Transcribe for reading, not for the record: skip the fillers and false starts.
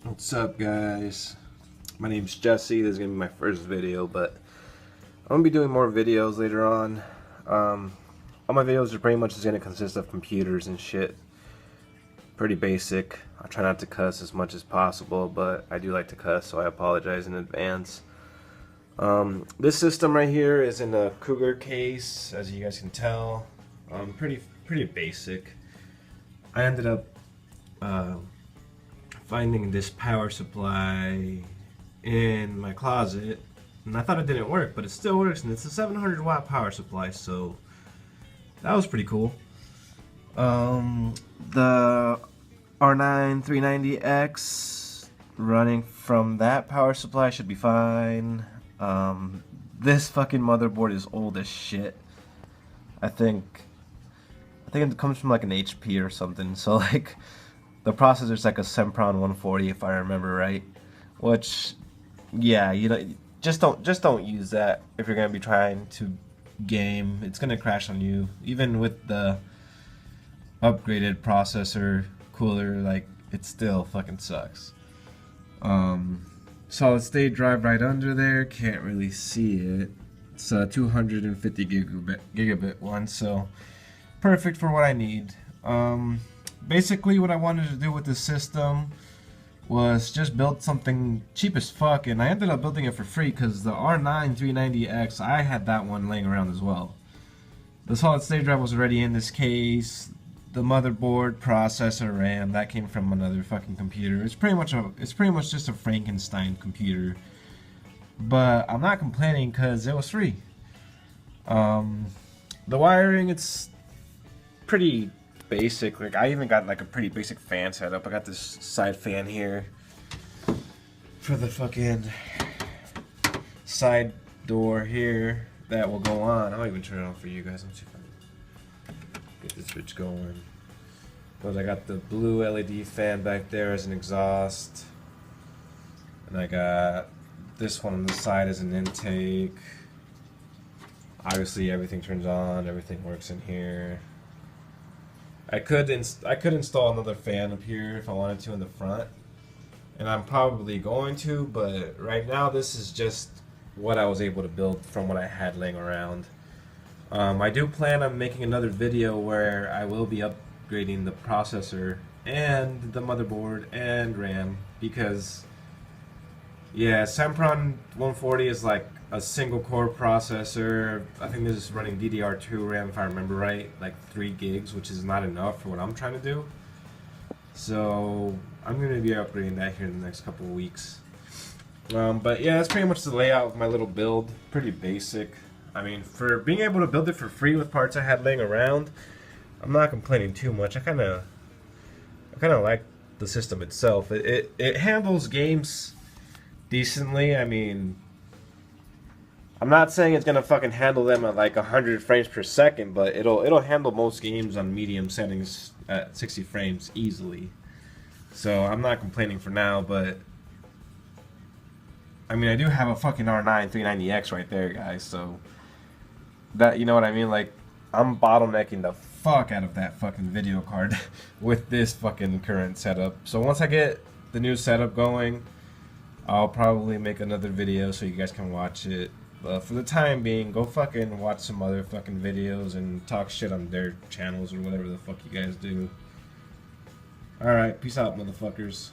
What's up, guys? My name's Jesse. This is gonna be my first video, but I'm gonna be doing more videos later on. All my videos are pretty much just gonna consist of computers and shit. Pretty basic. I try not to cuss as much as possible, but I do like to cuss, so I apologize in advance. This system right here is in a Cougar case, as you guys can tell. Pretty basic. I ended up finding this power supply in my closet, and I thought it didn't work, but it still works, and it's a 700 watt power supply, so that was pretty cool. The R9 390X running from that power supply should be fine. This fucking motherboard is old as shit. I think it comes from like an HP or something, so like the processor's like a Sempron 140 if I remember right. Which, yeah, you know, just don't use that if you're gonna be trying to game. It's gonna crash on you, even with the upgraded processor cooler. Like, it still fucking sucks. Solid state drive right under there. Can't really see it. It's a 250 gigabit one, so perfect for what I need. Basically, what I wanted to do with this system was just build something cheap as fuck, and I ended up building it for free because the R9 390X, I had that one laying around as well. The solid state drive was already in this case. The motherboard, processor, RAM, that came from another fucking computer. It's pretty much just a Frankenstein computer. But I'm not complaining because it was free. The wiring, it's pretty basic. Like, I even got like a pretty basic fan setup. I got this side fan here for the fucking side door here that will go on. I'll even turn it on for you guys. Let's see if I can get this bitch going. But I got the blue LED fan back there as an exhaust, and I got this one on the side as an intake. Obviously, everything turns on. Everything works in here. I could install another fan up here if I wanted to in the front, and I'm probably going to, but right now this is just what I was able to build from what I had laying around. I do plan on making another video where I will be upgrading the processor and the motherboard and RAM, because yeah, Sempron 140 is like a single core processor. I think this is running DDR2 RAM if I remember right, like 3 gigs, which is not enough for what I'm trying to do. So I'm going to be upgrading that here in the next couple of weeks. But yeah, that's pretty much the layout of my little build. Pretty basic. I mean, for being able to build it for free with parts I had laying around, I'm not complaining too much. I kind of like the system itself. It handles games decently. I mean, I'm not saying it's gonna fucking handle them at like 100 frames per second, but it'll handle most games on medium settings at 60 frames easily. So I'm not complaining for now, but I mean, I do have a fucking R9 390X right there, guys. So that, you know what I mean? Like, I'm bottlenecking the fuck out of that fucking video card with this fucking current setup. So once I get the new setup going, I'll probably make another video so you guys can watch it. But for the time being, go fucking watch some other fucking videos and talk shit on their channels or whatever the fuck you guys do. Alright, peace out, motherfuckers.